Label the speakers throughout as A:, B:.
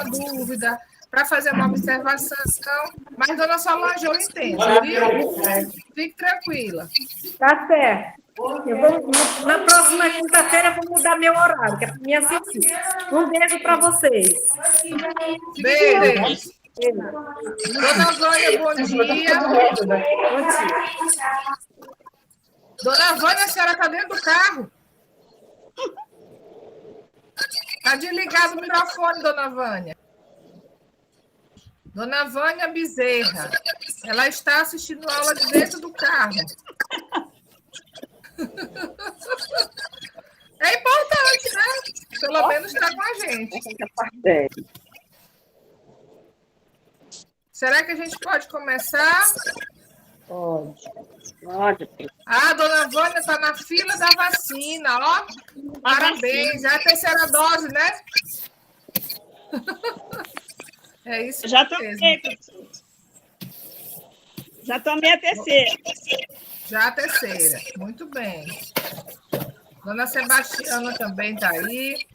A: dúvida, para fazer uma observação. Mas, dona Solange, eu entendo, viu? Fique tranquila.
B: Tá certo. Na próxima quinta-feira, eu vou mudar meu horário, que é para me assistir. Um beijo para vocês.
A: Beijo. Dona Vânia, bom dia.
B: Bom dia.
A: Dona Vânia, a senhora está dentro do carro? Está desligado o microfone, dona Vânia. Dona Vânia Bezerra. Ela está assistindo aula de dentro do carro. É importante, né? Pelo menos está com a gente. Será que a gente pode começar?
B: Pode.
A: A dona Vânia está na fila da vacina, ó. Parabéns. É a terceira dose, né? É isso
C: Já
A: mesmo.
C: Já tomei a terceira.
A: Já a terceira. Muito bem. Dona Sebastiana também está aí.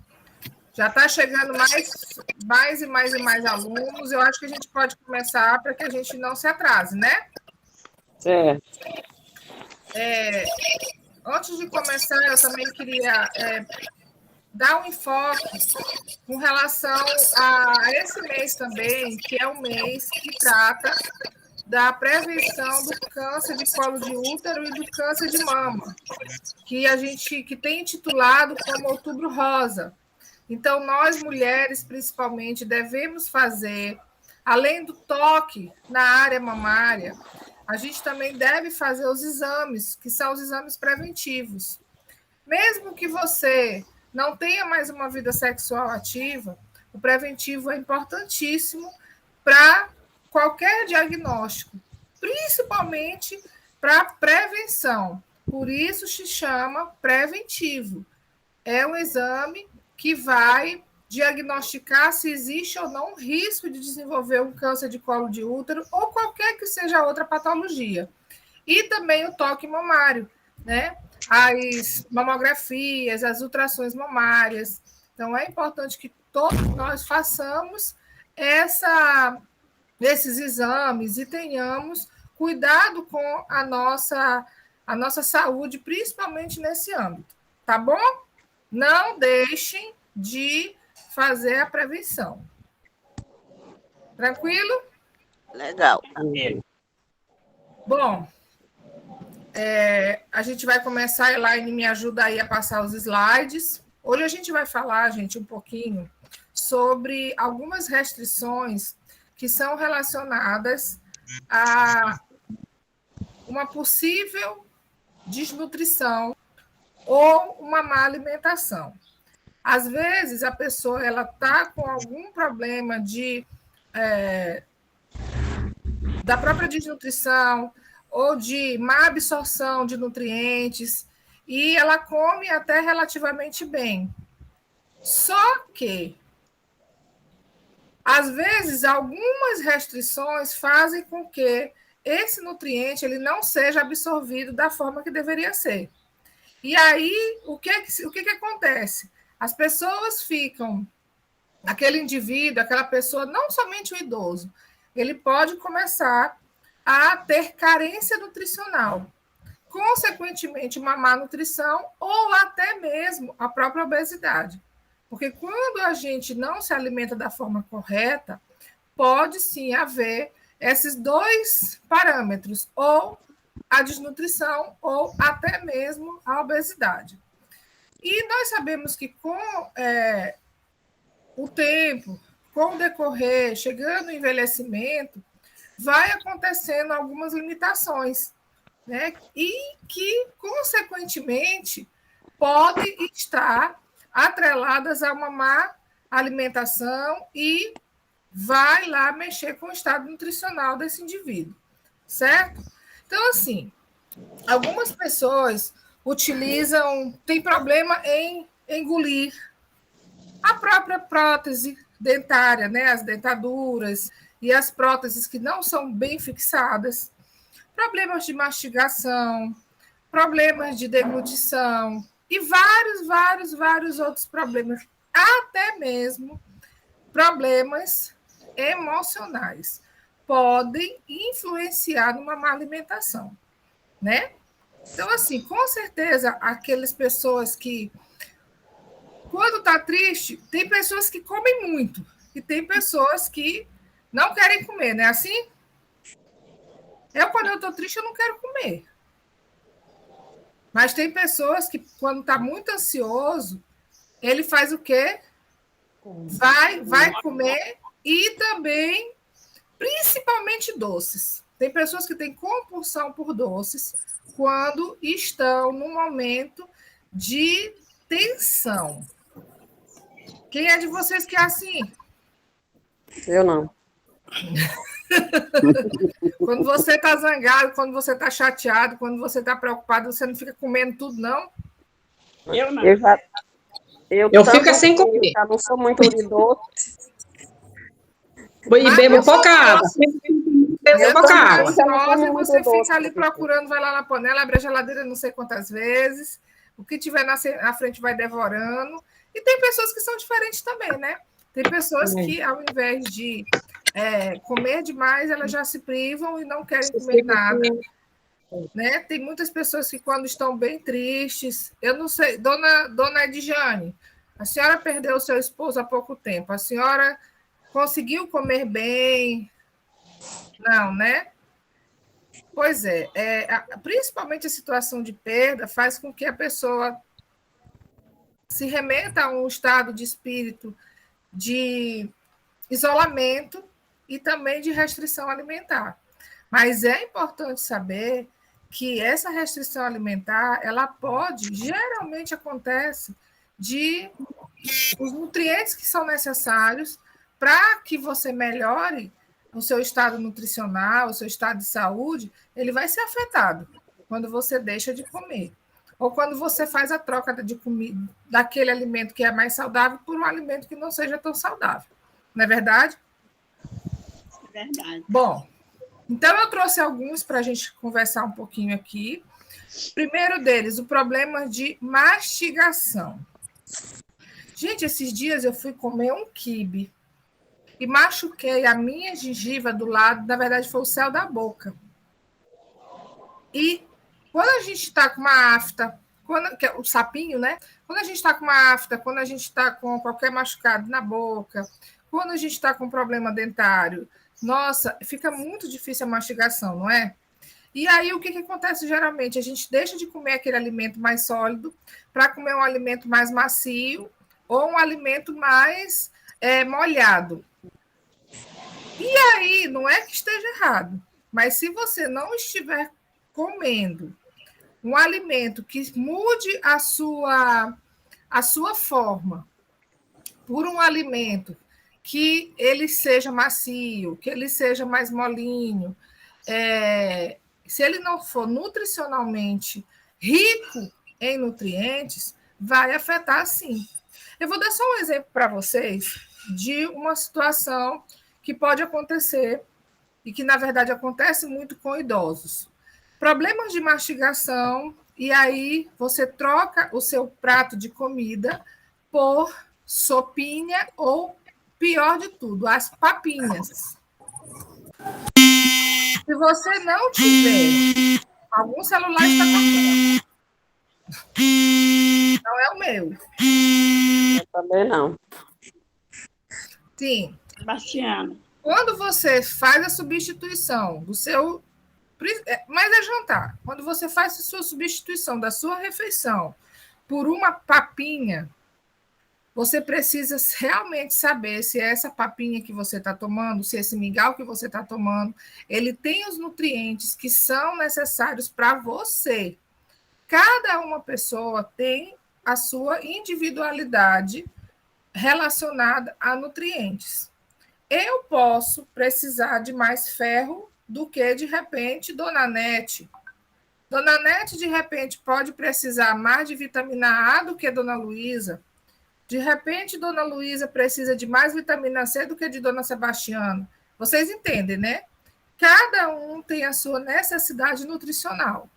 A: Já está chegando mais e mais alunos. Eu acho que a gente pode começar para que a gente não se atrase, né?
B: Certo.
A: Antes de começar, eu também queria dar um enfoque com relação a esse mês também, que é o mês que trata da prevenção do câncer de colo de útero e do câncer de mama, que tem intitulado como Outubro Rosa. Então, nós mulheres, principalmente, devemos fazer, além do toque na área mamária, a gente também deve fazer os exames, que são os exames preventivos. Mesmo que você não tenha mais uma vida sexual ativa, o preventivo é importantíssimo para qualquer diagnóstico, principalmente para prevenção. Por isso se chama preventivo. É um exame que vai diagnosticar se existe ou não risco de desenvolver um câncer de colo de útero ou qualquer que seja outra patologia. E também o toque mamário, né? As mamografias, as ultrações mamárias. Então, é importante que todos nós façamos esses exames e tenhamos cuidado com a nossa saúde, principalmente nesse âmbito, tá bom? Não deixem de fazer a prevenção. Tranquilo?
D: Legal.
A: Bom, a gente vai começar, Elaine me ajuda aí a passar os slides. Hoje a gente vai falar, gente, um pouquinho sobre algumas restrições que são relacionadas a uma possível desnutrição ou uma má alimentação. Às vezes, a pessoa está com algum problema da própria desnutrição ou de má absorção de nutrientes e ela come até relativamente bem. Só que, às vezes, algumas restrições fazem com que esse nutriente ele não seja absorvido da forma que deveria ser. E aí, o que acontece? As pessoas ficam, aquele indivíduo, aquela pessoa, não somente o idoso, ele pode começar a ter carência nutricional, consequentemente, uma má nutrição ou até mesmo a própria obesidade. Porque quando a gente não se alimenta da forma correta, pode sim haver esses dois parâmetros, ou a desnutrição ou até mesmo a obesidade. E nós sabemos que com o tempo, com o decorrer, chegando o envelhecimento, vai acontecendo algumas limitações, né? E que, consequentemente, podem estar atreladas a uma má alimentação e vai lá mexer com o estado nutricional desse indivíduo, certo? Então, assim, algumas pessoas têm problema em engolir a própria prótese dentária, né? As dentaduras e as próteses que não são bem fixadas, problemas de mastigação, problemas de deglutição e vários outros problemas, até mesmo problemas emocionais podem influenciar numa má alimentação, né? Então, assim, com certeza, aquelas pessoas que, quando está triste, tem pessoas que comem muito e tem pessoas que não querem comer, não é assim? Quando eu estou triste, eu não quero comer. Mas tem pessoas que, quando está muito ansioso, ele faz o quê? Vai comer e também, principalmente doces. Tem pessoas que têm compulsão por doces quando estão num momento de tensão. Quem é de vocês que é assim?
D: Eu não.
A: Quando você está zangado, quando você está chateado, quando você está preocupado, você não fica comendo tudo, não?
C: Eu não.
D: Eu
E: fico sem comer.
D: Eu não sou muito de doce.
E: E bebo pouca água. Bebo pouca água.
A: E você fica ali procurando, vai lá na panela, abre a geladeira não sei quantas vezes, o que tiver na frente vai devorando. E tem pessoas que são diferentes também, né? Tem pessoas que, ao invés de comer demais, elas já se privam e não querem comer nada. Né? Tem muitas pessoas que, quando estão bem tristes, eu não sei, dona Edjane, a senhora perdeu o seu esposo há pouco tempo, a senhora conseguiu comer bem? Não, né? Pois é, principalmente a situação de perda faz com que a pessoa se remeta a um estado de espírito de isolamento e também de restrição alimentar. Mas é importante saber que essa restrição alimentar, ela geralmente acontece de os nutrientes que são necessários para que você melhore o seu estado nutricional, o seu estado de saúde, ele vai ser afetado quando você deixa de comer. Ou quando você faz a troca de comida, daquele alimento que é mais saudável por um alimento que não seja tão saudável. Não é verdade?
C: É verdade.
A: Bom, então eu trouxe alguns para a gente conversar um pouquinho aqui. Primeiro deles, o problema de mastigação. Gente, esses dias eu fui comer um quibe e machuquei a minha gengiva do lado, na verdade foi o céu da boca. E quando a gente está com uma afta, que é o sapinho, né? Quando a gente está com uma afta, quando a gente está com qualquer machucado na boca, quando a gente está com problema dentário, nossa, fica muito difícil a mastigação, não é? E aí, o que acontece geralmente? A gente deixa de comer aquele alimento mais sólido para comer um alimento mais macio ou um alimento mais molhado. E aí, não é que esteja errado, mas se você não estiver comendo um alimento que mude a sua forma por um alimento que ele seja macio, que ele seja mais molinho, se ele não for nutricionalmente rico em nutrientes, vai afetar sim. Eu vou dar só um exemplo para vocês de uma situação que pode acontecer e que, na verdade, acontece muito com idosos. Problemas de mastigação, e aí você troca o seu prato de comida por sopinha ou, pior de tudo, as papinhas. Se você não tiver, algum celular está tocando. Não é o meu.
D: Eu também não.
A: Sim.
C: Sebastiana.
A: Quando você faz a substituição do seu... Mas é jantar. Quando você faz a sua substituição da sua refeição por uma papinha, você precisa realmente saber se essa papinha que você está tomando, se esse mingau que você está tomando, ele tem os nutrientes que são necessários para você. Cada uma pessoa tem a sua individualidade relacionada a nutrientes. Eu posso precisar de mais ferro do que, de repente, Dona Nete. Dona Nete, de repente, pode precisar mais de vitamina A do que Dona Luísa. De repente, Dona Luísa precisa de mais vitamina C do que de Dona Sebastiana. Vocês entendem, né? Cada um tem a sua necessidade nutricional.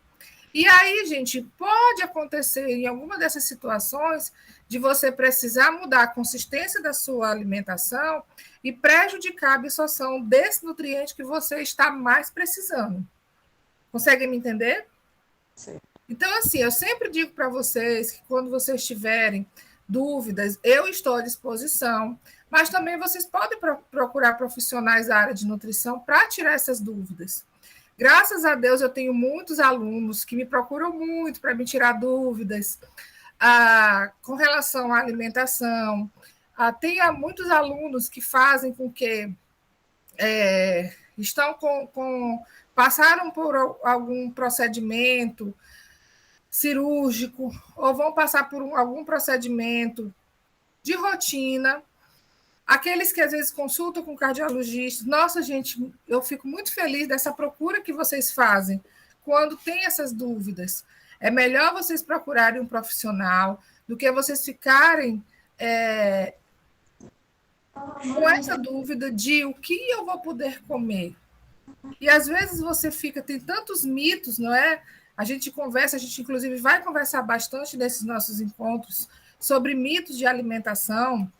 A: E aí, gente, pode acontecer em alguma dessas situações de você precisar mudar a consistência da sua alimentação e prejudicar a absorção desse nutriente que você está mais precisando. Conseguem me entender?
D: Sim.
A: Então, assim, eu sempre digo para vocês que quando vocês tiverem dúvidas, eu estou à disposição, mas também vocês podem procurar profissionais da área de nutrição para tirar essas dúvidas. Graças a Deus, eu tenho muitos alunos que me procuram muito para me tirar dúvidas com relação à alimentação. Tenho muitos alunos que fazem com que estão passaram por algum procedimento cirúrgico ou vão passar por algum procedimento de rotina. Aqueles que às vezes consultam com cardiologista, nossa, gente, eu fico muito feliz dessa procura que vocês fazem quando tem essas dúvidas. É melhor vocês procurarem um profissional do que vocês ficarem com essa dúvida de o que eu vou poder comer. E às vezes você fica, tem tantos mitos, não é? A gente conversa, a gente inclusive vai conversar bastante nesses nossos encontros sobre mitos de alimentação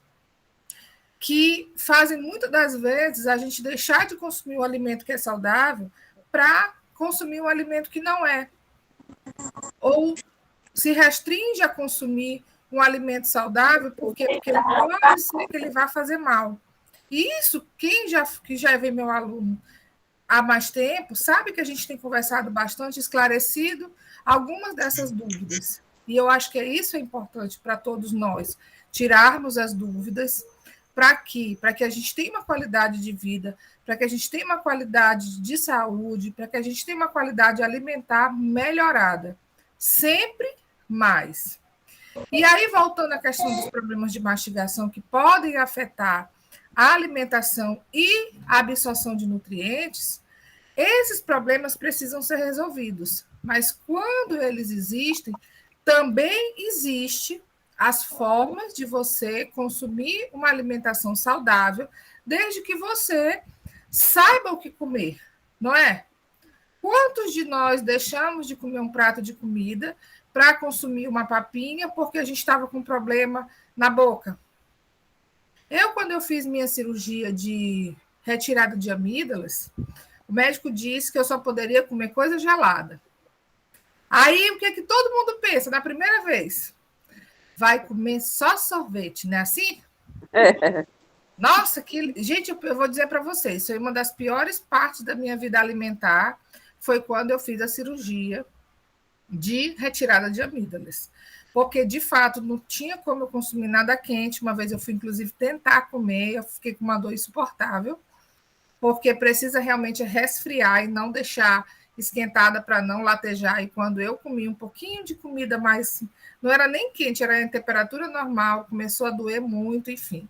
A: que fazem muitas das vezes a gente deixar de consumir um alimento que é saudável para consumir um alimento que não é. Ou se restringe a consumir um alimento saudável porque pode ser que ele vá fazer mal. E isso, que já vê meu aluno há mais tempo, sabe que a gente tem conversado bastante, esclarecido algumas dessas dúvidas. E eu acho que isso é importante para todos nós, tirarmos as dúvidas para que a gente tenha uma qualidade de vida, para que a gente tenha uma qualidade de saúde, para que a gente tenha uma qualidade alimentar melhorada. Sempre mais. E aí, voltando à questão dos problemas de mastigação que podem afetar a alimentação e a absorção de nutrientes, esses problemas precisam ser resolvidos. Mas quando eles existem, também existe as formas de você consumir uma alimentação saudável, desde que você saiba o que comer, não é? Quantos de nós deixamos de comer um prato de comida para consumir uma papinha porque a gente estava com um problema na boca? Quando eu fiz minha cirurgia de retirada de amígdalas, o médico disse que eu só poderia comer coisa gelada. Aí, o que todo mundo pensa na primeira vez? Vai comer só sorvete, não é assim? Nossa, gente, eu vou dizer para vocês, foi uma das piores partes da minha vida alimentar, foi quando eu fiz a cirurgia de retirada de amígdalas. Porque, de fato, não tinha como eu consumir nada quente. Uma vez eu fui, inclusive, tentar comer, eu fiquei com uma dor insuportável, porque precisa realmente resfriar e não deixar esquentada para não latejar. E quando eu comi um pouquinho de comida mais... Não era nem quente, era em temperatura normal, começou a doer muito, enfim.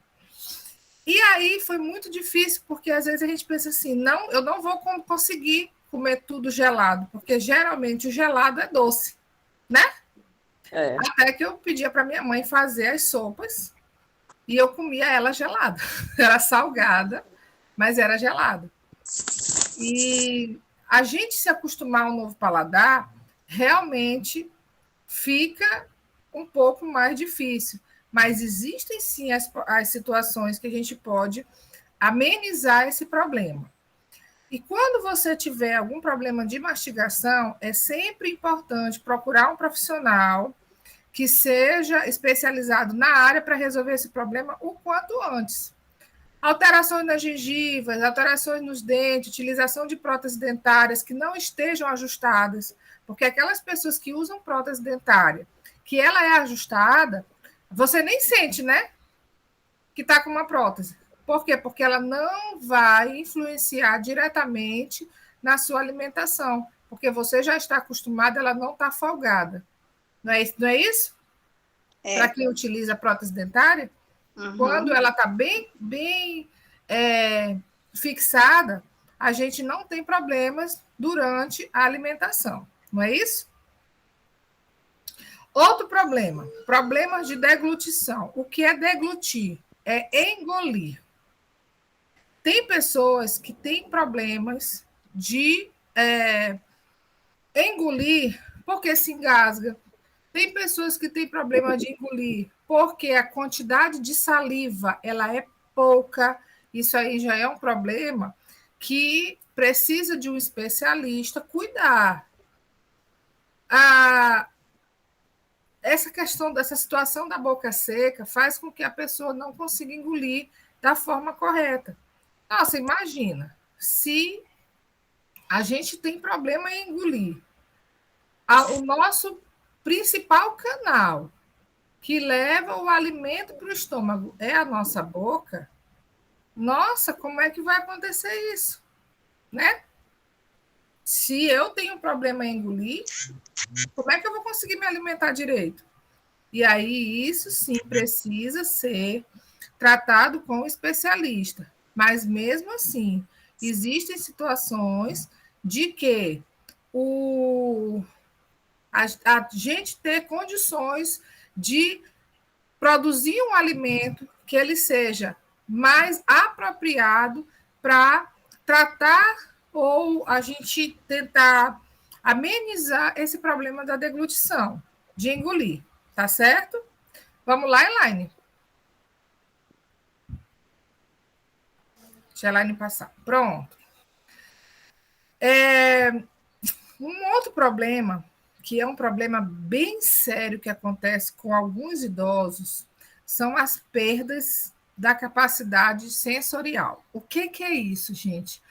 A: E aí foi muito difícil, porque às vezes a gente pensa assim, não, eu não vou conseguir comer tudo gelado, porque geralmente o gelado é doce, né? Até que eu pedia para minha mãe fazer as sopas e eu comia ela gelada. Era salgada, mas era gelada. E a gente se acostumar ao novo paladar realmente fica um pouco mais difícil. Mas existem sim as situações que a gente pode amenizar esse problema. E quando você tiver algum problema de mastigação, é sempre importante procurar um profissional que seja especializado na área para resolver esse problema o quanto antes. Alterações nas gengivas, alterações nos dentes, utilização de próteses dentárias que não estejam ajustadas, porque aquelas pessoas que usam prótese dentária, que ela é ajustada, você nem sente, né, que está com uma prótese. Por quê? Porque ela não vai influenciar diretamente na sua alimentação, porque você já está acostumado, ela não está folgada. Não é isso? Para quem utiliza prótese dentária, quando ela está bem fixada, a gente não tem problemas durante a alimentação. Não é isso? Outro problema, problemas de deglutição. O que é deglutir? É engolir. Tem pessoas que têm problemas de engolir porque se engasga. Tem pessoas que têm problema de engolir, porque a quantidade de saliva ela é pouca. Isso aí já é um problema que precisa de um especialista cuidar. Essa questão dessa situação da boca seca faz com que a pessoa não consiga engolir da forma correta. Nossa, imagina, se a gente tem problema em engolir, o nosso principal canal que leva o alimento para o estômago é a nossa boca, nossa, como é que vai acontecer isso? Né? Se eu tenho problema em engolir, como é que eu vou conseguir me alimentar direito? E aí, isso sim precisa ser tratado com um especialista. Mas, mesmo assim, existem situações de que a gente ter condições de produzir um alimento que ele seja mais apropriado para tratar ou a gente tentar amenizar esse problema da deglutição, de engolir, tá certo? Vamos lá, Elaine. Deixa a Elaine passar. Pronto. Um outro problema, que é um problema bem sério que acontece com alguns idosos, são as perdas da capacidade sensorial. O que é isso, gente?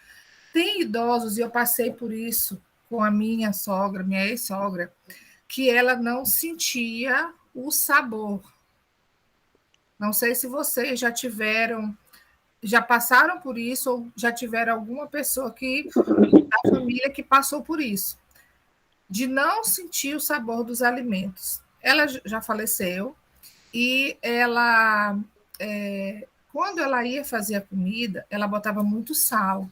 A: Tem idosos, e eu passei por isso com a minha sogra, minha ex-sogra, que ela não sentia o sabor. Não sei se vocês já passaram por isso, ou já tiveram alguma pessoa da família que passou por isso, de não sentir o sabor dos alimentos. Ela já faleceu, e ela, quando ela ia fazer a comida, ela botava muito sal,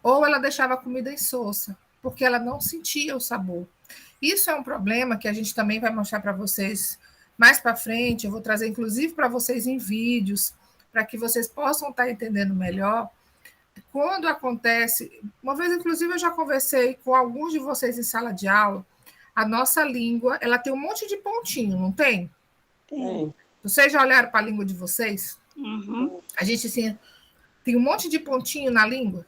A: ou ela deixava a comida insossa, porque ela não sentia o sabor. Isso é um problema que a gente também vai mostrar para vocês mais para frente, eu vou trazer inclusive para vocês em vídeos, para que vocês possam estar entendendo melhor. Quando acontece, uma vez inclusive eu já conversei com alguns de vocês em sala de aula, a nossa língua, ela tem um monte de pontinho, não tem?
C: Tem.
A: Vocês já olharam para a língua de vocês?
C: Uhum.
A: A gente assim, tem um monte de pontinho na língua.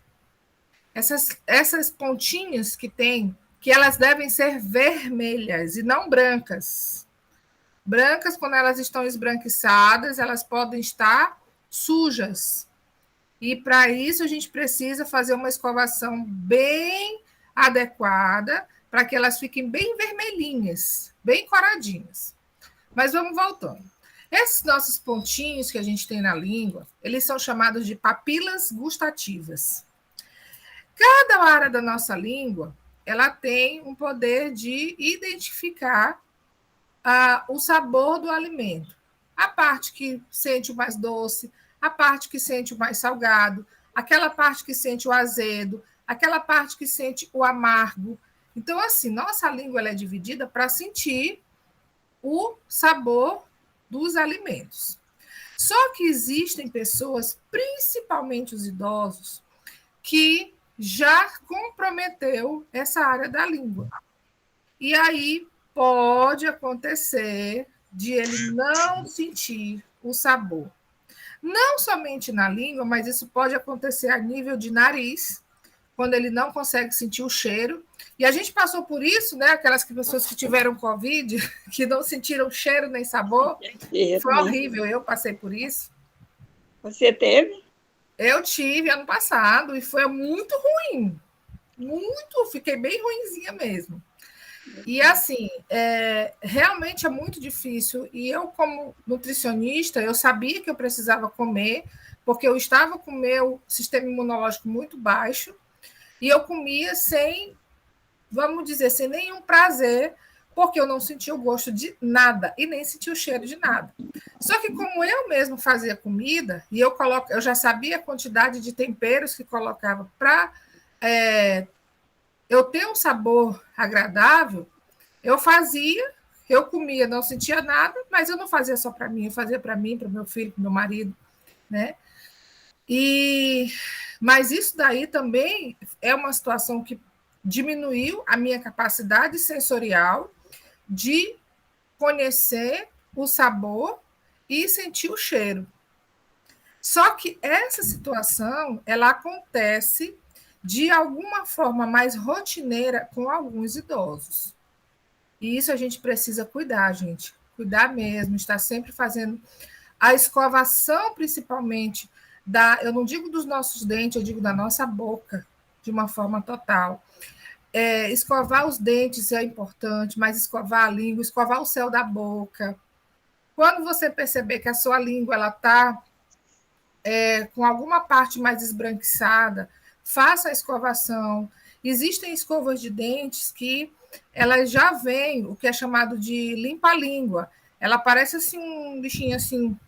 A: Essas pontinhas que tem, que elas devem ser vermelhas e não brancas. Brancas, quando elas estão esbranquiçadas, elas podem estar sujas. E para isso a gente precisa fazer uma escovação bem adequada para que elas fiquem bem vermelhinhas, bem coradinhas. Mas vamos voltando. Esses nossos pontinhos que a gente tem na língua, eles são chamados de papilas gustativas. Cada área da nossa língua, ela tem um poder de identificar o sabor do alimento. A parte que sente o mais doce, a parte que sente o mais salgado, aquela parte que sente o azedo, aquela parte que sente o amargo. Então, assim, nossa língua ela é dividida para sentir o sabor dos alimentos. Só que existem pessoas, principalmente os idosos, que já comprometeu essa área da língua. E aí pode acontecer de ele não sentir o sabor. Não somente na língua, mas isso pode acontecer a nível de nariz, quando ele não consegue sentir o cheiro. E a gente passou por isso, né? Aquelas pessoas que tiveram Covid, que não sentiram cheiro nem sabor. Foi horrível, eu passei por isso.
C: Você teve?
A: Eu tive ano passado e foi muito ruim. Muito, fiquei bem ruinzinha mesmo. E assim, realmente é muito difícil. E eu, como nutricionista, eu sabia que eu precisava comer, porque eu estava com o meu sistema imunológico muito baixo, e eu comia sem, vamos dizer, sem nenhum prazer, porque eu não sentia o gosto de nada e nem sentia o cheiro de nada. Só que como eu mesmo fazia comida, e eu já sabia a quantidade de temperos que colocava para eu ter um sabor agradável, eu comia, não sentia nada, mas eu não fazia só para mim, eu fazia para mim, para o meu filho, para o meu marido, né? Mas isso daí também é uma situação que diminuiu a minha capacidade sensorial de conhecer o sabor e sentir o cheiro. Só que essa situação, ela acontece de alguma forma mais rotineira com alguns idosos. E isso a gente precisa cuidar, gente. Cuidar mesmo, estar sempre fazendo a escovação, principalmente, eu não digo dos nossos dentes, eu digo da nossa boca, de uma forma total. Escovar os dentes é importante, mas escovar a língua, escovar o céu da boca. Quando você perceber que a sua língua está com alguma parte mais esbranquiçada, faça a escovação. Existem escovas de dentes que elas já vêm, o que é chamado de limpa-língua. Ela parece assim um bichinho assim,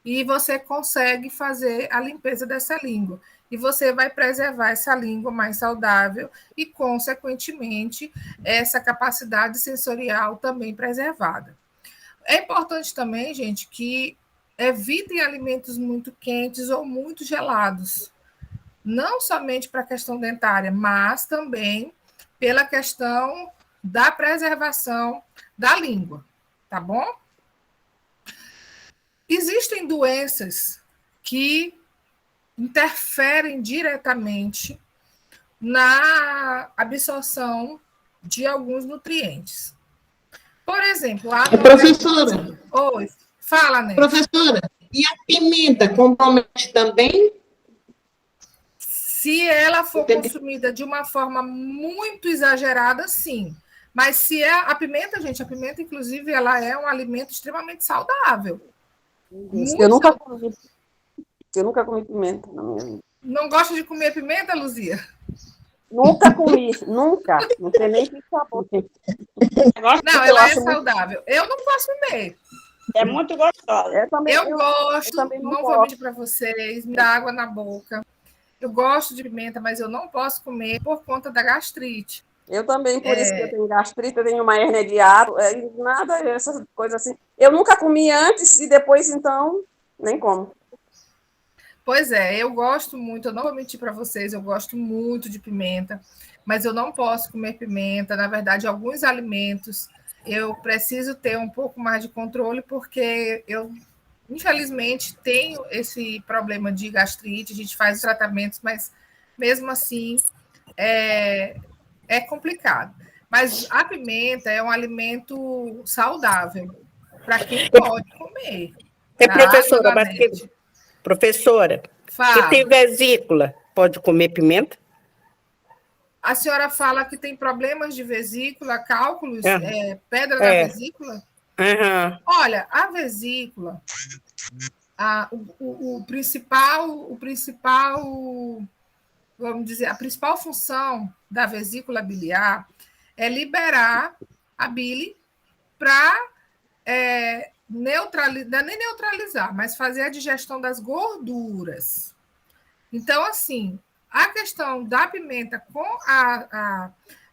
A: e você consegue fazer a limpeza dessa língua. E você vai preservar essa língua mais saudável e, consequentemente, essa capacidade sensorial também preservada. É importante também, gente, que evitem alimentos muito quentes ou muito gelados. Não somente para a questão dentária, mas também pela questão da preservação da língua, tá bom? Existem doenças que interferem diretamente na absorção de alguns nutrientes. Por exemplo,
E: Professora.
A: Oi, fala, Né.
E: Professora, e a pimenta compromete também?
A: Se ela for consumida de uma forma muito exagerada, sim. Mas se é a pimenta, gente, a pimenta, inclusive, ela é um alimento extremamente saudável.
D: Eu nunca comi pimenta na minha vida.
A: Não gosta de comer pimenta, Luzia?
D: Nunca comi, nunca. Não sei nem que sabor tem.
A: Não, ela é saudável. Eu não posso comer.
C: É muito gostosa.
A: Eu gosto,
D: também
A: não vou mentir para vocês, me dá água na boca. Eu gosto de pimenta, mas eu não posso comer por conta da gastrite.
D: Eu também, por isso que eu tenho gastrite, eu tenho uma hérnia de hiato, nada, essas coisas assim. Eu nunca comi antes e depois, então, nem como.
A: Pois é, eu gosto muito, eu não vou mentir para vocês, eu gosto muito de pimenta, mas eu não posso comer pimenta. Na verdade, alguns alimentos eu preciso ter um pouco mais de controle, porque eu, infelizmente, tenho esse problema de gastrite, a gente faz os tratamentos, mas mesmo assim é complicado. Mas a pimenta é um alimento saudável para quem pode comer.
F: Professora, professora,
A: Fala.
F: que tem vesícula, pode comer pimenta?
A: A senhora fala que tem problemas de vesícula, cálculos, pedra na vesícula?
F: Uhum.
A: Olha, a vesícula, o principal, vamos dizer, a principal função da vesícula biliar é liberar a bile para nem neutralizar, mas fazer a digestão das gorduras. Então, assim, a questão da pimenta com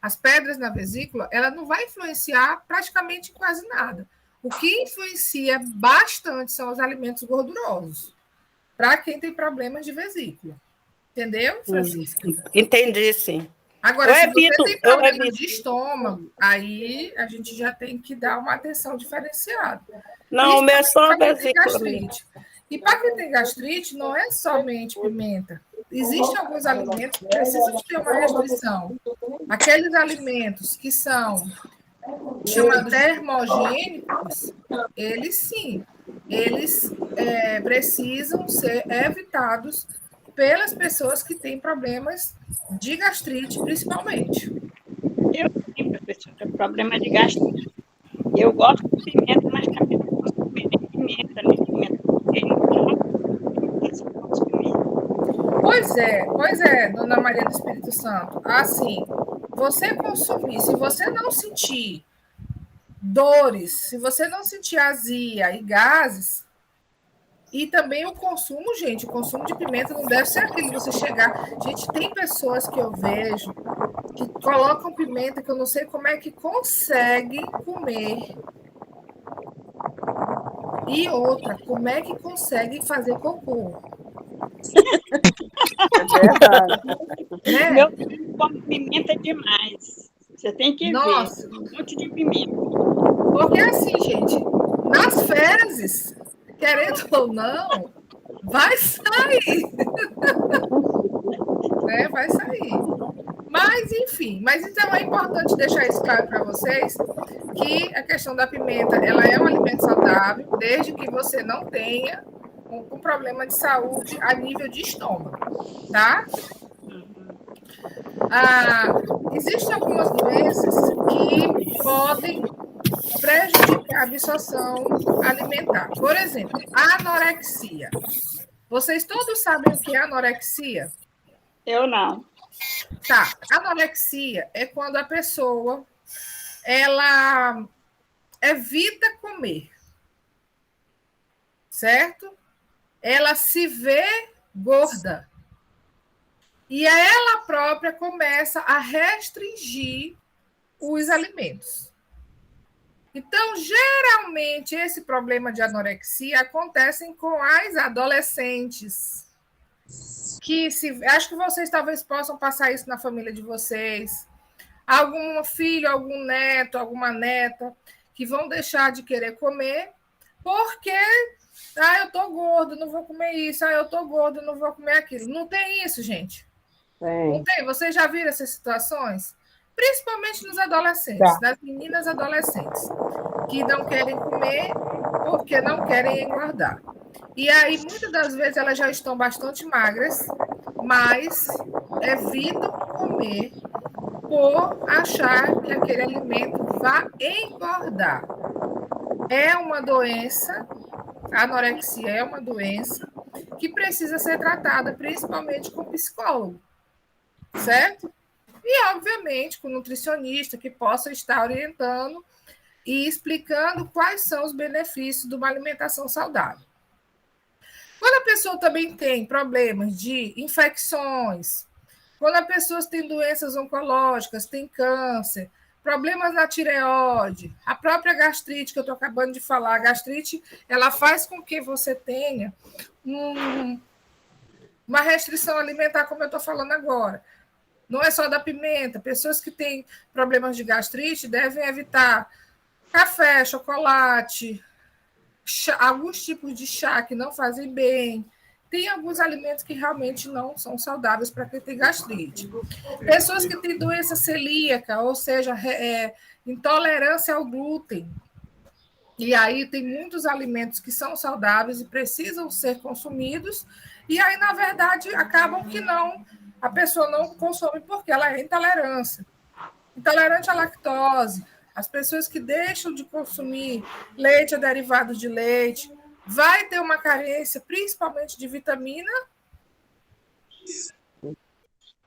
A: as pedras na vesícula, ela não vai influenciar praticamente quase nada. O que influencia bastante são os alimentos gordurosos, para quem tem problemas de vesícula. Entendeu, Francisca?
F: Entendi, sim.
A: Agora, se você tem problema de estômago, aí a gente já tem que dar uma atenção diferenciada.
F: Não, o meu é só vesícula.
A: E para quem tem gastrite, não é somente pimenta. Existem alguns alimentos que precisam ter uma restrição. Aqueles alimentos que são chamados termogênicos, eles sim, eles precisam ser evitados pelas pessoas que têm problemas de gastrite, principalmente.
C: Eu tenho, professora, problema de gastrite. Eu gosto de pimenta, mas também não posso comer nem pimenta,
A: Pois é, dona Maria do Espírito Santo. Assim, você consumir, se você não sentir dores, se você não sentir azia e gases, e também o consumo, gente, o consumo de pimenta não deve ser aquele de você chegar... Gente, tem pessoas que eu vejo que colocam pimenta que eu não sei como é que consegue comer. E outra, como é que consegue fazer cocô?
D: É verdade.
C: Meu come pimenta demais. Você tem que
A: Nossa.
C: ver. Um monte de pimenta.
A: Porque assim, gente, nas fezes, querendo ou não, vai sair. Né? Vai sair. Mas, enfim. Mas então é importante deixar isso claro para vocês, que a questão da pimenta, ela é um alimento saudável, desde que você não tenha um problema de saúde a nível de estômago, tá? Existem algumas doenças que podem prejudicar a absorção alimentar. Por exemplo, a anorexia. Vocês todos sabem o que é anorexia?
C: Eu não.
A: Tá. Anorexia é quando a pessoa ela evita comer, certo? Ela se vê gorda. E ela própria começa a restringir os alimentos. Então, geralmente, esse problema de anorexia acontece com as adolescentes. Acho que vocês talvez possam passar isso na família de vocês. Algum filho, algum neto, alguma neta, que vão deixar de querer comer porque eu tô gordo, não vou comer isso. Eu tô gordo, não vou comer aquilo. Não tem isso, gente. Não tem. Vocês já viram essas situações? Principalmente nos adolescentes, nas meninas adolescentes, que não querem comer porque não querem engordar. E aí, muitas das vezes, elas já estão bastante magras, mas evitam comer por achar que aquele alimento vai engordar. É uma doença, a anorexia é uma doença que precisa ser tratada principalmente com psicólogo, certo? E, obviamente, com nutricionista que possa estar orientando e explicando quais são os benefícios de uma alimentação saudável. Quando a pessoa também tem problemas de infecções, quando a pessoa tem doenças oncológicas, tem câncer, problemas na tireoide, a própria gastrite, que eu estou acabando de falar, a gastrite, ela faz com que você tenha uma restrição alimentar, como eu estou falando agora. Não é só da pimenta. Pessoas que têm problemas de gastrite devem evitar café, chocolate, alguns tipos de chá que não fazem bem. Tem alguns alimentos que realmente não são saudáveis para quem tem gastrite. Pessoas que têm doença celíaca, ou seja, intolerância ao glúten. E aí tem muitos alimentos que são saudáveis e precisam ser consumidos, e aí, na verdade, acabam que a pessoa não consome porque ela é intolerante à lactose. As pessoas que deixam de consumir leite ou derivados de leite vai ter uma carência, principalmente de vitamina.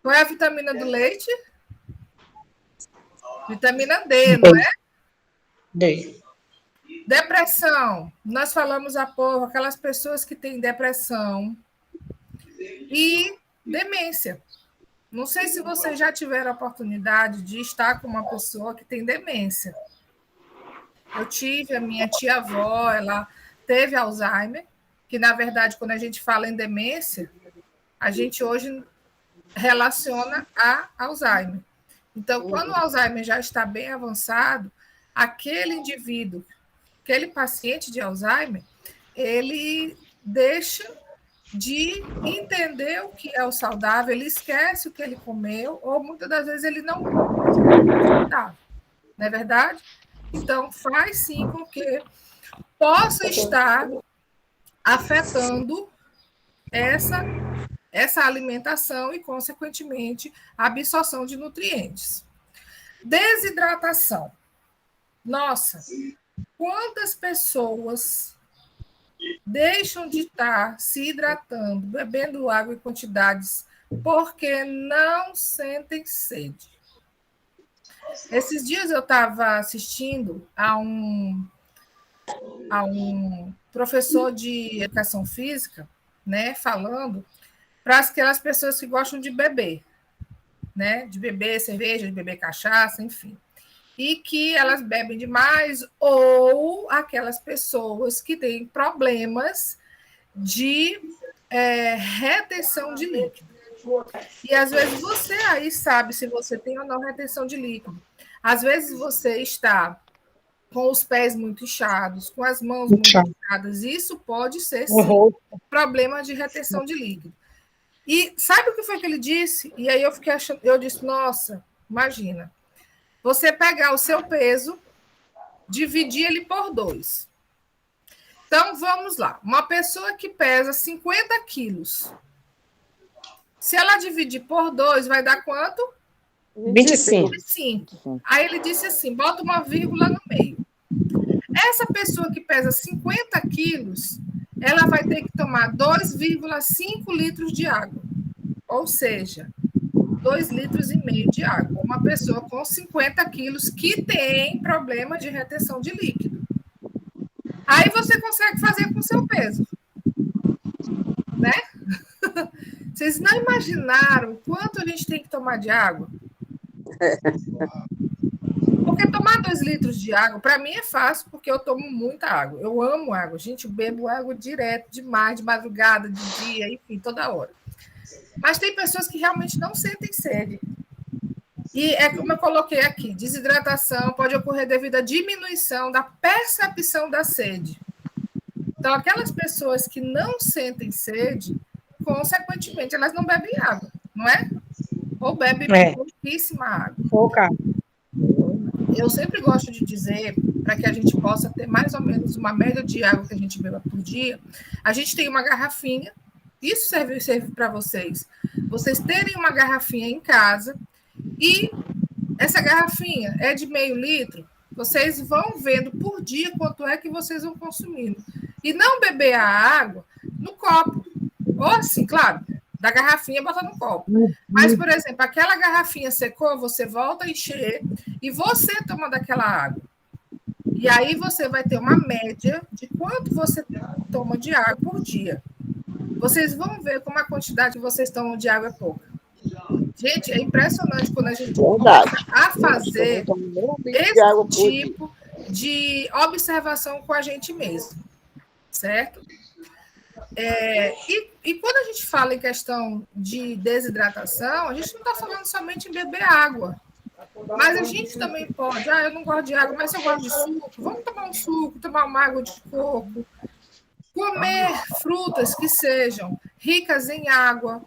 A: Qual é a vitamina do leite? Vitamina D, não é?
E: D.
A: Depressão. Nós falamos há pouco, aquelas pessoas que têm depressão e demência. Não sei se vocês já tiveram a oportunidade de estar com uma pessoa que tem demência. Eu tive, a minha tia-avó, ela teve Alzheimer, que, na verdade, quando a gente fala em demência, a gente hoje relaciona a Alzheimer. Então, quando o Alzheimer já está bem avançado, aquele indivíduo, aquele paciente de Alzheimer, ele deixa de entender o que é o saudável, ele esquece o que ele comeu, ou muitas das vezes ele não come, não é verdade? Então, faz sim com que possa estar afetando essa alimentação e, consequentemente, a absorção de nutrientes. Desidratação. Nossa, quantas pessoas deixam de estar se hidratando, bebendo água em quantidades, porque não sentem sede. Esses dias eu estava assistindo a um professor de educação física, né, falando para aquelas pessoas que gostam de beber, né, de beber cerveja, de beber cachaça, enfim, e que elas bebem demais, ou aquelas pessoas que têm problemas de retenção de líquido. E às vezes você aí sabe se você tem ou não retenção de líquido. Às vezes você está com os pés muito inchados, com as mãos muito inchadas. Isso pode ser, sim, problema de retenção de líquido. E sabe o que foi que ele disse? E aí eu fiquei achando, eu disse, nossa, imagina, você pegar o seu peso, dividir ele por 2. Então, vamos lá. Uma pessoa que pesa 50 quilos, se ela dividir por 2, vai dar quanto?
F: 25.
A: 25. Aí ele disse assim, bota uma vírgula no meio. Essa pessoa que pesa 50 quilos, ela vai ter que tomar 2,5 litros de água. Ou seja, 2,5 litros de água. Uma pessoa com 50 quilos que tem problema de retenção de líquido. Aí você consegue fazer com o seu peso. Né? Vocês não imaginaram quanto a gente tem que tomar de água? Porque tomar 2 litros de água, para mim é fácil, porque eu tomo muita água. Eu amo água. Gente, eu bebo água direto, demais, de madrugada, de dia, enfim, toda hora. Mas tem pessoas que realmente não sentem sede. E é como eu coloquei aqui, desidratação pode ocorrer devido à diminuição da percepção da sede. Então, aquelas pessoas que não sentem sede, consequentemente, elas não bebem água, não é? Ou bebem pouquíssima água.
B: Pouca.
A: Eu sempre gosto de dizer, para que a gente possa ter mais ou menos uma média de água que a gente beba por dia, a gente tem uma garrafinha, isso serve para vocês. Vocês terem uma garrafinha em casa e essa garrafinha é de meio litro, vocês vão vendo por dia quanto é que vocês vão consumindo. E não beber a água no copo. Ou assim, claro, da garrafinha bota no copo. Mas, por exemplo, aquela garrafinha secou, você volta a encher e você toma daquela água. E aí você vai ter uma média de quanto você toma de água por dia. Vocês vão ver como a quantidade que vocês tomam de água é pouca. Gente, é impressionante quando a gente começa a fazer esse tipo de observação com a gente mesmo, certo? E quando a gente fala em questão de desidratação, a gente não está falando somente em beber água, mas a gente também pode, eu não gosto de água, mas eu gosto de suco, vamos tomar um suco, tomar uma água de coco, comer frutas que sejam ricas em água,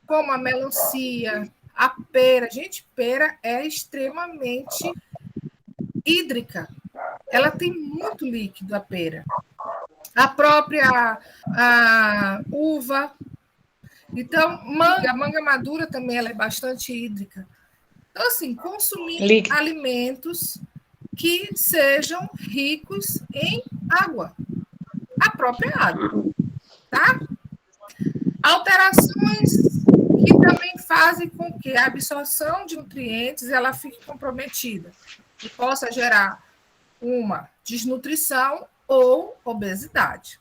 A: como a melancia, a pera. Gente, pera é extremamente hídrica. Ela tem muito líquido, a pera. A própria uva. Então, a manga madura também ela é bastante hídrica. Então, assim, consumir alimentos que sejam ricos em água. A própria água. Tá? Alterações que também fazem com que a absorção de nutrientes ela fique comprometida e possa gerar uma desnutrição ou obesidade.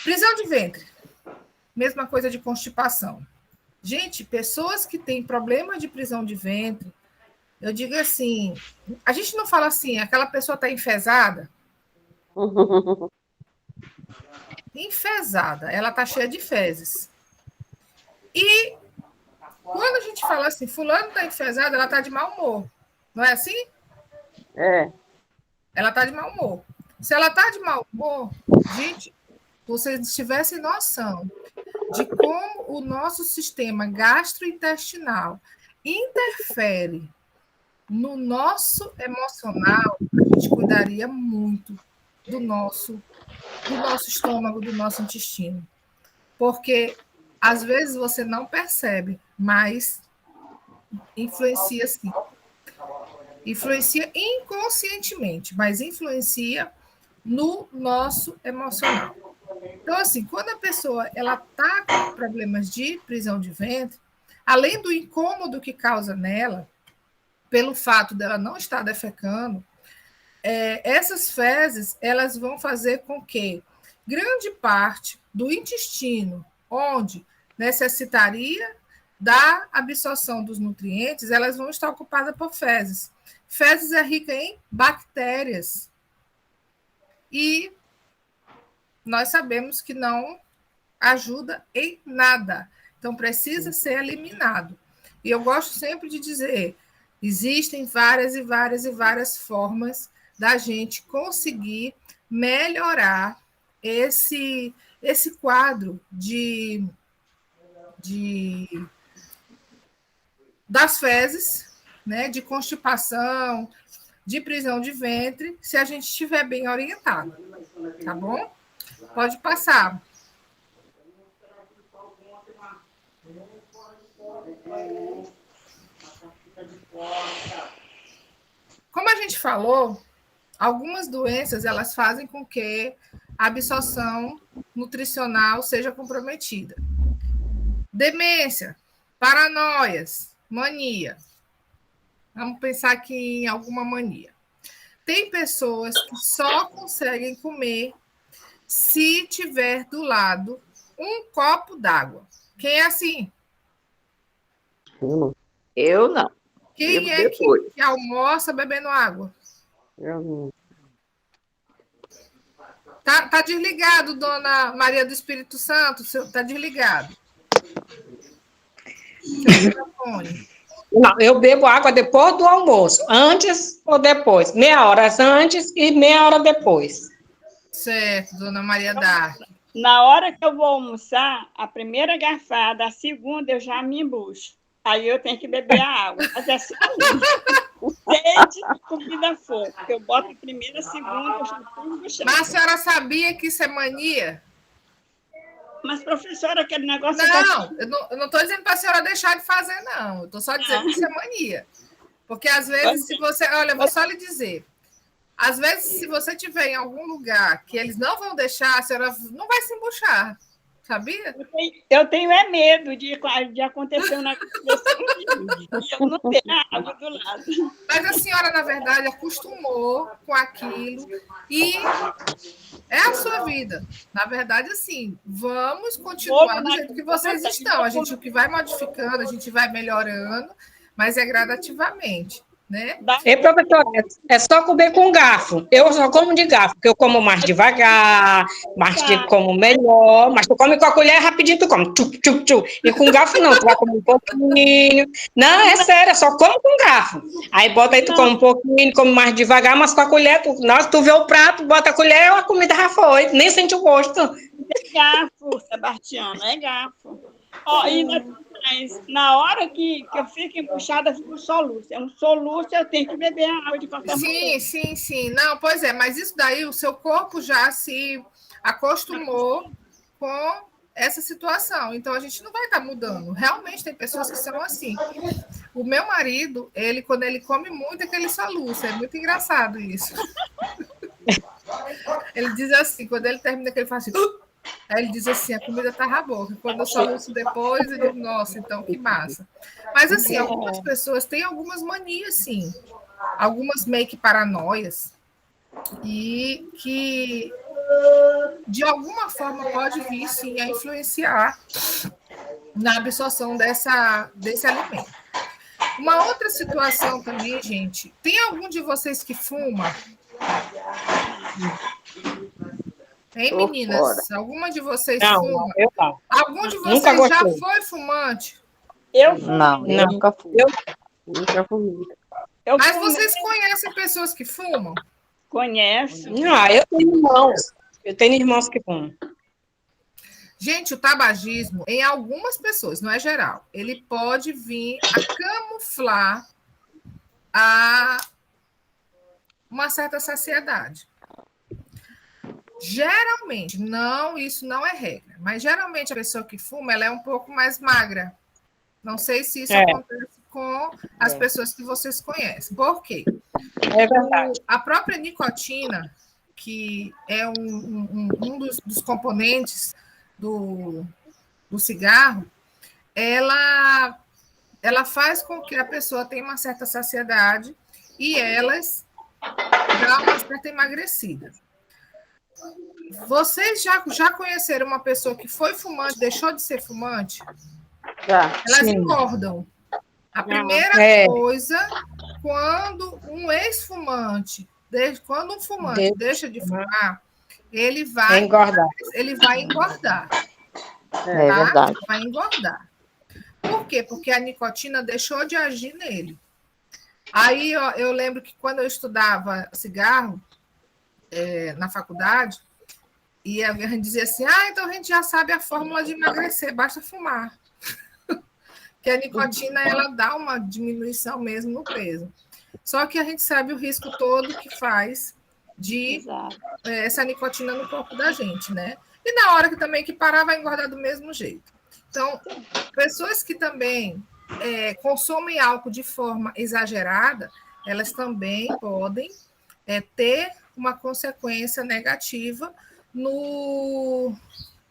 A: Prisão de ventre, mesma coisa de constipação. Gente, pessoas que têm problema de prisão de ventre, eu digo assim, a gente não fala assim, aquela pessoa está enfesada? Enfesada, ela está cheia de fezes. E quando a gente fala assim, fulano está enfesado, ela está de mau humor. Não é assim?
D: É.
A: Ela está de mau humor. Se ela está de mau humor, gente, vocês tivessem noção de como o nosso sistema gastrointestinal interfere no nosso emocional, a gente cuidaria muito do nosso estômago, do nosso intestino. Porque às vezes você não percebe, mas influencia sim. Influencia inconscientemente, mas influencia no nosso emocional. Então, assim, quando a pessoa ela está com problemas de prisão de ventre, além do incômodo que causa nela, pelo fato dela não estar defecando, essas fezes elas vão fazer com que grande parte do intestino, onde necessitaria da absorção dos nutrientes, elas vão estar ocupadas por fezes. Fezes é rica em bactérias. E nós sabemos que não ajuda em nada. Então, precisa ser eliminado. E eu gosto sempre de dizer, existem várias e várias e várias formas da gente conseguir melhorar esse quadro das fezes, né, de constipação, de prisão de ventre, se a gente estiver bem orientado, tá bom? Pode passar. Como a gente falou, algumas doenças elas fazem com que a absorção nutricional seja comprometida. Demência, paranoias, mania. Vamos pensar aqui em alguma mania. Tem pessoas que só conseguem comer se tiver do lado um copo d'água. Quem é assim?
G: Eu não.
A: Quem é que almoça bebendo água?
D: Eu não.
A: Tá desligado, dona Maria do Espírito Santo? Tá desligado. Seu telefone.
E: Não, eu bebo água depois do almoço, antes ou depois, meia hora antes e meia hora depois.
A: Certo, dona Maria Dark.
C: Na hora que eu vou almoçar, a primeira garfada, a segunda eu já me embucho. Aí eu tenho que beber a água. Mas é só sede de comida for. Eu boto a primeira, a segunda, eu já estou embuchando.
A: Mas a senhora sabia que isso é mania?
C: Mas, professora, aquele negócio...
A: Não, eu não estou dizendo para a senhora deixar de fazer, não. Eu estou só dizendo que isso é mania. Porque, às vezes, se você... Olha, eu vou só lhe dizer. Às vezes, se você estiver em algum lugar que eles não vão deixar, a senhora não vai se embuchar. Sabia?
C: Eu tenho medo de acontecer um negócio desse. Eu não tenho água do lado.
A: Mas a senhora, na verdade, acostumou com aquilo e é a sua vida. Na verdade, assim, vamos continuar do jeito que vocês estão. A gente o que vai modificando, a gente vai melhorando, mas é gradativamente. Né?
E: E, professora, é só comer com garfo. Eu só como de garfo, porque eu como mais devagar, como melhor, mas tu come com a colher rapidinho, tu come. Tchuc, tchuc, tchuc. E com garfo não, tu vai comer um pouquinho. Não, é sério, é só come com garfo. Aí bota aí, tu come um pouquinho, come mais devagar, mas com a colher, tu vê o prato, bota a colher, a comida já foi, nem sente o gosto.
C: É garfo, Sebastião, é garfo. Ó, mas na hora que eu fico empuxada, eu fico soluço. É um soluço, eu tenho que beber a água de qualquer maneira.
A: Sim. Não, pois é, mas isso daí, o seu corpo já se acostumou com essa situação. Então, a gente não vai estar mudando. Realmente, tem pessoas que são assim. O meu marido, quando ele come muito, é que ele soluça. É muito engraçado isso. Ele diz assim, quando ele termina, que ele faz assim... Aí ele diz assim, a comida tá boa. Quando eu soluço depois, eu digo, nossa, então que massa. Mas assim, algumas pessoas têm algumas manias, sim. Algumas meio que paranoias. E que, de alguma forma, pode vir, sim, a influenciar na absorção desse alimento. Uma outra situação também, gente. Tem algum de vocês que fuma? Hein, meninas? Alguma de vocês fuma?
E: Eu não.
A: Algum de vocês já foi fumante?
C: Eu
G: nunca fui.
D: Nunca fui.
A: Mas vocês conhecem pessoas que fumam?
C: Conheço.
E: Eu tenho irmãos. Eu tenho irmãos que fumam.
A: Gente, o tabagismo, em algumas pessoas, não é geral, ele pode vir a camuflar uma certa saciedade. Geralmente, isso não é regra, mas geralmente a pessoa que fuma, ela é um pouco mais magra. Não sei se isso acontece com as pessoas que vocês conhecem. Por quê?
E: É verdade.
A: A própria nicotina, que é um dos componentes do cigarro, ela faz com que a pessoa tenha uma certa saciedade e elas dá uma certa emagrecida. Vocês já conheceram uma pessoa que foi fumante, deixou de ser fumante?
D: Já.
A: Elas engordam. A primeira coisa, quando um ex-fumante, quando um fumante deixa de fumar, ele vai engordar.
G: É verdade.
A: Vai engordar. Por quê? Porque a nicotina deixou de agir nele. Aí eu lembro que quando eu estudava cigarro na faculdade, e a gente dizia assim, então a gente já sabe a fórmula de emagrecer, basta fumar. Que a nicotina, ela dá uma diminuição mesmo no peso. Só que a gente sabe o risco todo que faz de essa nicotina no corpo da gente, né? E na hora que também que parar, vai engordar do mesmo jeito. Então, pessoas que também consomem álcool de forma exagerada, elas também podem ter uma consequência negativa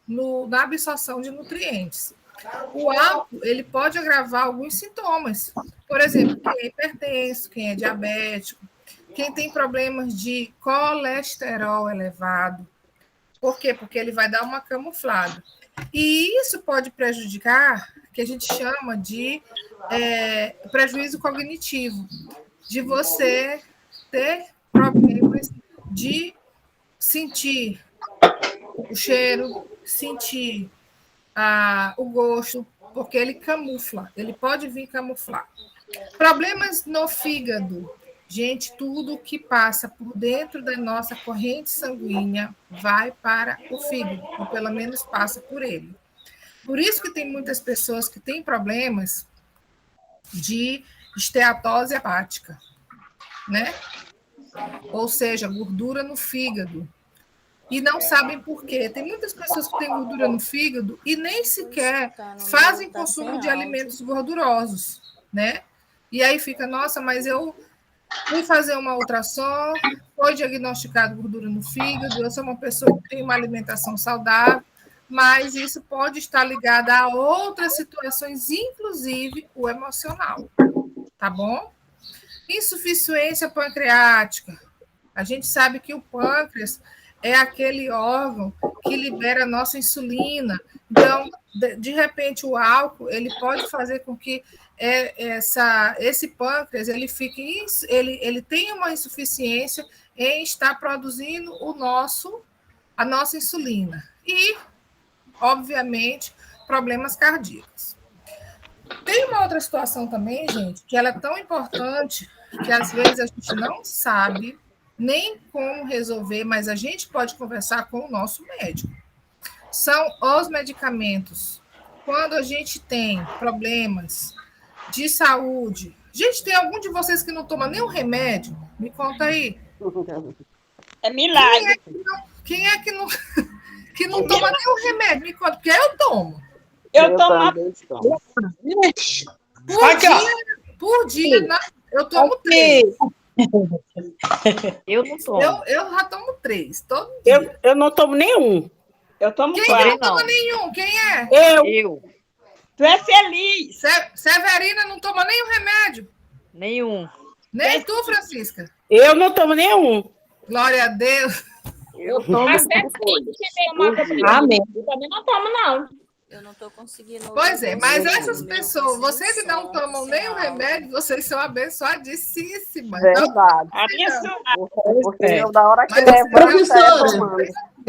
A: na absorção de nutrientes. O álcool, ele pode agravar alguns sintomas. Por exemplo, quem é hipertenso, quem é diabético, quem tem problemas de colesterol elevado. Por quê? Porque ele vai dar uma camuflada. E isso pode prejudicar, que a gente chama de prejuízo cognitivo, de você ter problemas de sentir o cheiro, sentir o gosto, porque ele camufla, ele pode vir camuflar. Problemas no fígado. Gente, tudo que passa por dentro da nossa corrente sanguínea vai para o fígado, ou pelo menos passa por ele. Por isso que tem muitas pessoas que têm problemas de esteatose hepática, né? Ou seja, gordura no fígado. E não sabem por quê. Tem muitas pessoas que têm gordura no fígado e nem sequer fazem consumo de alimentos gordurosos, né? E aí fica, nossa, mas eu fui fazer uma ultrassom, foi diagnosticado gordura no fígado, eu sou uma pessoa que tem uma alimentação saudável, mas isso pode estar ligado a outras situações, inclusive o emocional, tá bom? Insuficiência pancreática. A gente sabe que o pâncreas é aquele órgão que libera a nossa insulina. Então, de repente, o álcool ele pode fazer com que esse pâncreas ele tenha uma insuficiência em estar produzindo a nossa insulina. E, obviamente, problemas cardíacos. Tem uma outra situação também, gente, que ela é tão importante que às vezes a gente não sabe nem como resolver, mas a gente pode conversar com o nosso médico. São os medicamentos. Quando a gente tem problemas de saúde. Gente, tem algum de vocês que não toma nenhum remédio? Me conta aí.
C: É milagre.
A: Quem é que não toma nenhum remédio? Me conta, porque eu tomo.
C: Eu tomo.
A: Por dia, eu tomo 3.
G: Eu não tomo.
A: Eu já tomo 3, todo dia.
F: Eu não tomo nenhum.
C: Eu tomo
A: Quem
C: 4.
A: não toma nenhum? Quem é?
G: Eu.
C: Tu é feliz.
A: Severina não toma nenhum remédio?
G: Nenhum.
A: Nem tu, Francisca?
F: Eu não tomo nenhum.
A: Glória a Deus.
G: Eu tomo.
H: Mas
E: Amém.
H: eu também não tomo, não.
I: Eu não estou conseguindo.
A: Pois é, mas essas pessoas, vocês que não tomam nenhum remédio, vocês são abençoadíssimas.
D: Verdade.
C: Abençoado.
D: Porque eu, da hora que
A: Mas,
D: leva,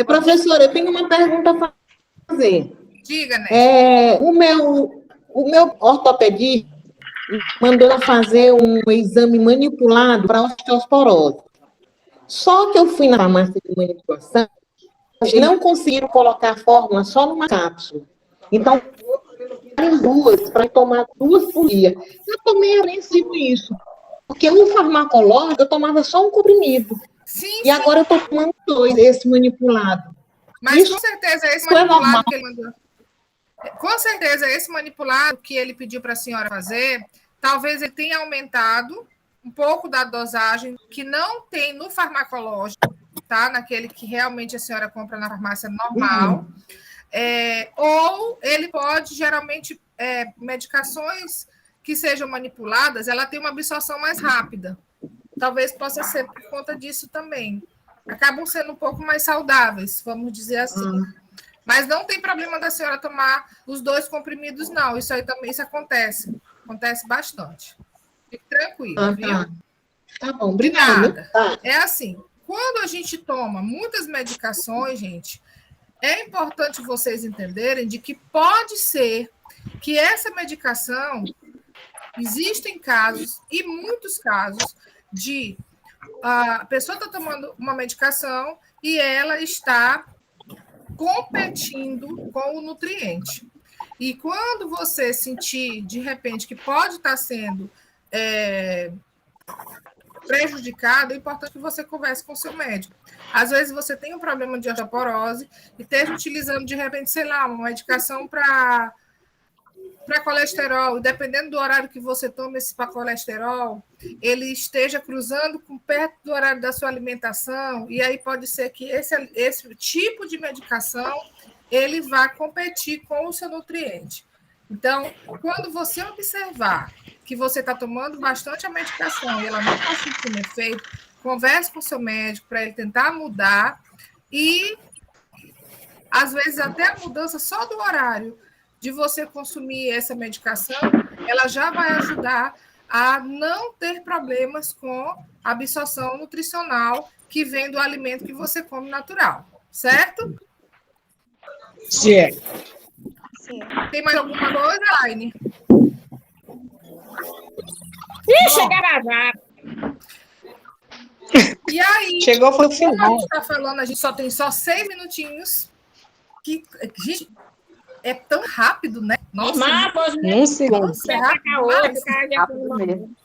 J: Professora, eu tenho uma pergunta a fazer.
A: Diga, né?
J: O meu ortopedista mandou eu fazer um exame manipulado para osteoporose. Só que eu fui na farmácia de manipulação, não conseguiram colocar a fórmula só numa cápsula. Então, em 2, para tomar 2 por dia. Eu tomei apreensivo isso. Porque no farmacológico eu tomava só um comprimido.
A: Sim,
J: E agora eu estou tomando 2, esse manipulado.
A: Mas
J: isso
A: com certeza esse
J: é normal.
A: manipulado que ele mandou. Com certeza, esse manipulado que ele pediu para a senhora fazer, talvez ele tenha aumentado um pouco da dosagem que não tem no farmacológico, tá? Naquele que realmente a senhora compra na farmácia normal. Ou ele pode, geralmente, medicações que sejam manipuladas, ela tem uma absorção mais rápida. Talvez possa ser por conta disso também. Acabam sendo um pouco mais saudáveis, vamos dizer assim. Mas não tem problema da senhora tomar os 2 comprimidos, não. Isso aí também acontece. Acontece bastante. Fique tranquila, viu?
J: Tá bom, obrigada. Tá.
A: É assim, quando a gente toma muitas medicações, gente, é importante vocês entenderem de que pode ser que essa medicação, existem casos, e muitos casos, de a pessoa está tomando uma medicação e ela está competindo com o nutriente. E quando você sentir, de repente, que pode estar sendo prejudicado, é importante que você converse com o seu médico. Às vezes você tem um problema de osteoporose e esteja utilizando, de repente, sei lá, uma medicação para colesterol, e dependendo do horário que você toma esse para colesterol, ele esteja cruzando com perto do horário da sua alimentação, e aí pode ser que esse tipo de medicação ele vá competir com o seu nutriente. Então, quando você observar que você está tomando bastante a medicação e ela não está sentindo efeito, converse com o seu médico para ele tentar mudar, e às vezes até a mudança só do horário de você consumir essa medicação, ela já vai ajudar a não ter problemas com a absorção nutricional que vem do alimento que você come natural, certo?
E: Certo.
A: Tem mais alguma coisa, Aine?
E: Ih, chegaram já.
A: E aí,
E: Chegou, foi o
A: como a
E: final.
A: gente está falando, a gente tem só 6 minutinhos, que, gente, é tão rápido, né? Nossa,
E: Um segundo.
A: nossa, é rápido.
D: Rápido mesmo.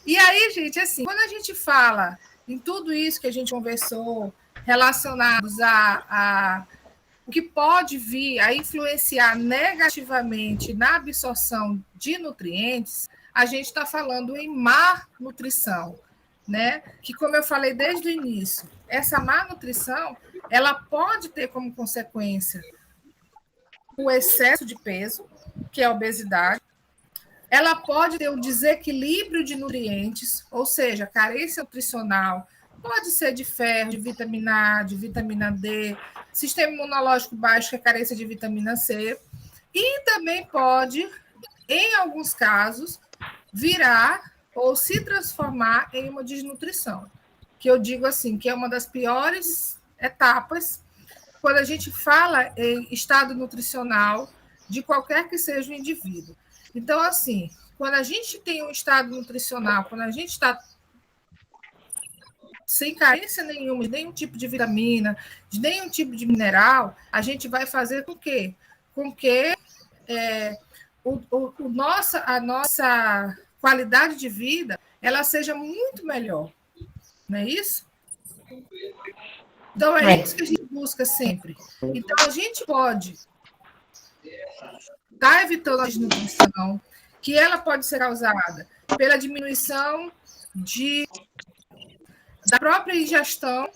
A: E aí, gente, assim, quando a gente fala em tudo isso que a gente conversou, relacionados a o que pode vir a influenciar negativamente na absorção de nutrientes, a gente está falando em má nutrição, né? Que, como eu falei desde o início, essa má nutrição, ela pode ter como consequência o excesso de peso, que é a obesidade. Ela pode ter um desequilíbrio de nutrientes, ou seja, carência nutricional, pode ser de ferro, de vitamina A, de vitamina D, sistema imunológico baixo, que é carência de vitamina C, e também pode, em alguns casos, virar ou se transformar em uma desnutrição, que eu digo assim, que é uma das piores etapas quando a gente fala em estado nutricional de qualquer que seja o indivíduo. Então, assim, quando a gente tem um estado nutricional, quando a gente está sem carência nenhuma, de nenhum tipo de vitamina, de nenhum tipo de mineral, a gente vai fazer com que a nossa qualidade de vida ela seja muito melhor. Não é isso? Então, é isso que a gente busca sempre. Então, a gente pode estar evitando a desnutrição, que ela pode ser causada pela diminuição da própria ingestão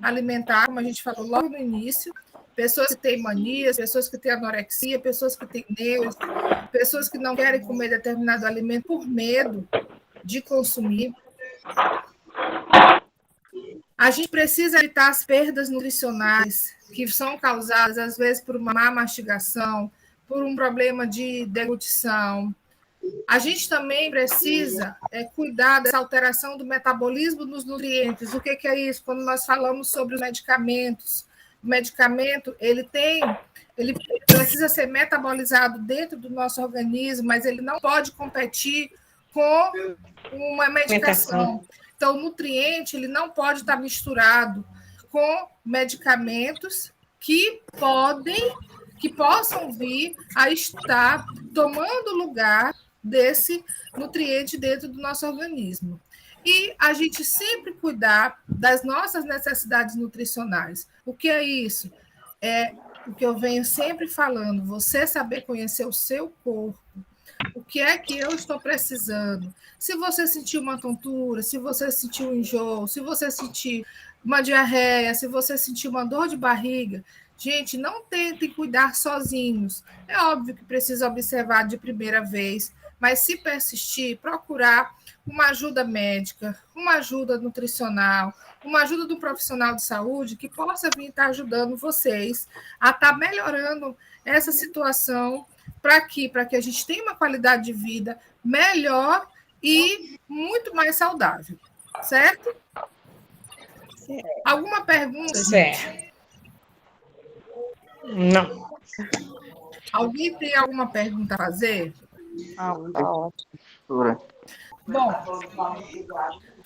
A: alimentar, como a gente falou logo no início, pessoas que têm manias, pessoas que têm anorexia, pessoas que têm neuro, pessoas que não querem comer determinado alimento por medo de consumir. A gente precisa evitar as perdas nutricionais que são causadas, às vezes, por uma má mastigação, por um problema de deglutição. A gente também precisa cuidar dessa alteração do metabolismo dos nutrientes. O que é isso? Quando nós falamos sobre os medicamentos, o medicamento ele precisa ser metabolizado dentro do nosso organismo, mas ele não pode competir com uma medicação. Então, o nutriente ele não pode estar misturado com medicamentos que possam vir a estar tomando lugar desse nutriente dentro do nosso organismo. E a gente sempre cuidar das nossas necessidades nutricionais. O que é isso? É o que eu venho sempre falando, você saber conhecer o seu corpo. O que é que eu estou precisando? Se você sentir uma tontura, se você sentir um enjoo, se você sentir uma diarreia, se você sentir uma dor de barriga, gente, não tentem cuidar sozinhos. É óbvio que precisa observar de primeira vez, mas se persistir, procurar uma ajuda médica, uma ajuda nutricional, uma ajuda do profissional de saúde que possa vir estar ajudando vocês a estar melhorando essa situação para que a gente tenha uma qualidade de vida melhor e muito mais saudável, certo? Alguma pergunta, gente?
E: Certo. Não.
A: Alguém tem alguma pergunta a fazer?
G: Ah, tá ótimo.
A: Bom,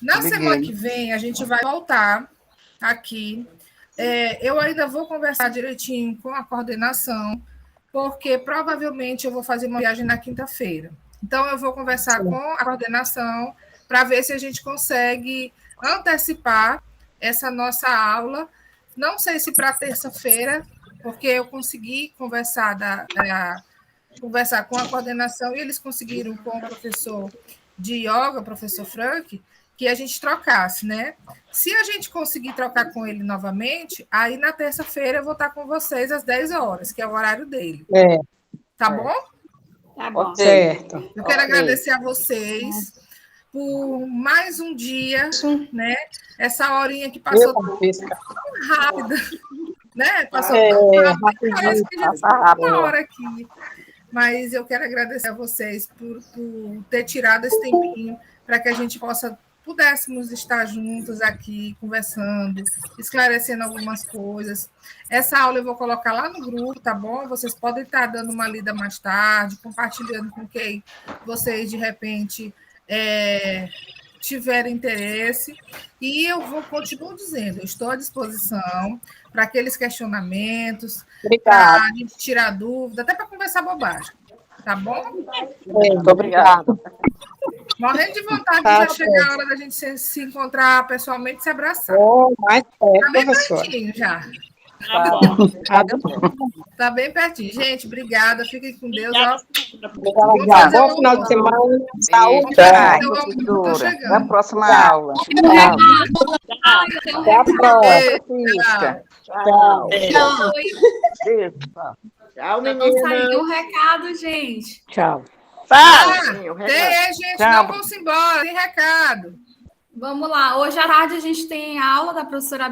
A: na semana que vem a gente vai voltar aqui. Eu ainda vou conversar direitinho com a coordenação, porque provavelmente eu vou fazer uma viagem na quinta-feira. Então, eu vou conversar com a coordenação para ver se a gente consegue antecipar essa nossa aula. Não sei se para terça-feira, porque eu consegui conversar com a coordenação e eles conseguiram com o professor de yoga, o professor Frank, que a gente trocasse, né? Se a gente conseguir trocar com ele novamente, aí na terça-feira eu vou estar com vocês às 10 horas, que é o horário dele. Tá bom?
C: Tá bom.
E: Certo.
A: Eu quero agradecer a vocês por mais um dia, né? Essa horinha que passou tão rápida, né? Passou tão rápido, parece que já ficou uma hora aqui. Mas eu quero agradecer a vocês por ter tirado esse tempinho para que a gente pudéssemos estar juntos aqui, conversando, esclarecendo algumas coisas. Essa aula eu vou colocar lá no grupo, tá bom? Vocês podem estar dando uma lida mais tarde, compartilhando com quem vocês, de repente, tiverem interesse. E continuo dizendo, eu estou à disposição para aqueles questionamentos, para a gente tirar dúvida, até para conversar bobagem. Tá bom?
G: Muito obrigada.
A: Morrendo de vontade de já chegar a hora da gente se encontrar pessoalmente e se abraçar.
E: Mais
A: Tá bem
E: professora.
A: pertinho já.
C: Tá bom.
A: Tá bem pertinho. Gente, obrigada. Fiquem com Deus.
E: Obrigada. Bom final de semana. Saúde.
A: Tô chegando.
G: Até a próxima aula.
E: Até a próxima.
G: Tchau.
J: Tchau.
G: Beijo.
J: Tchau,
H: Não
J: menina.
H: saiu o recado, gente.
G: Tchau.
A: Gente, não vamos embora. Tem recado.
H: Vamos lá. Hoje à tarde a gente tem aula da professora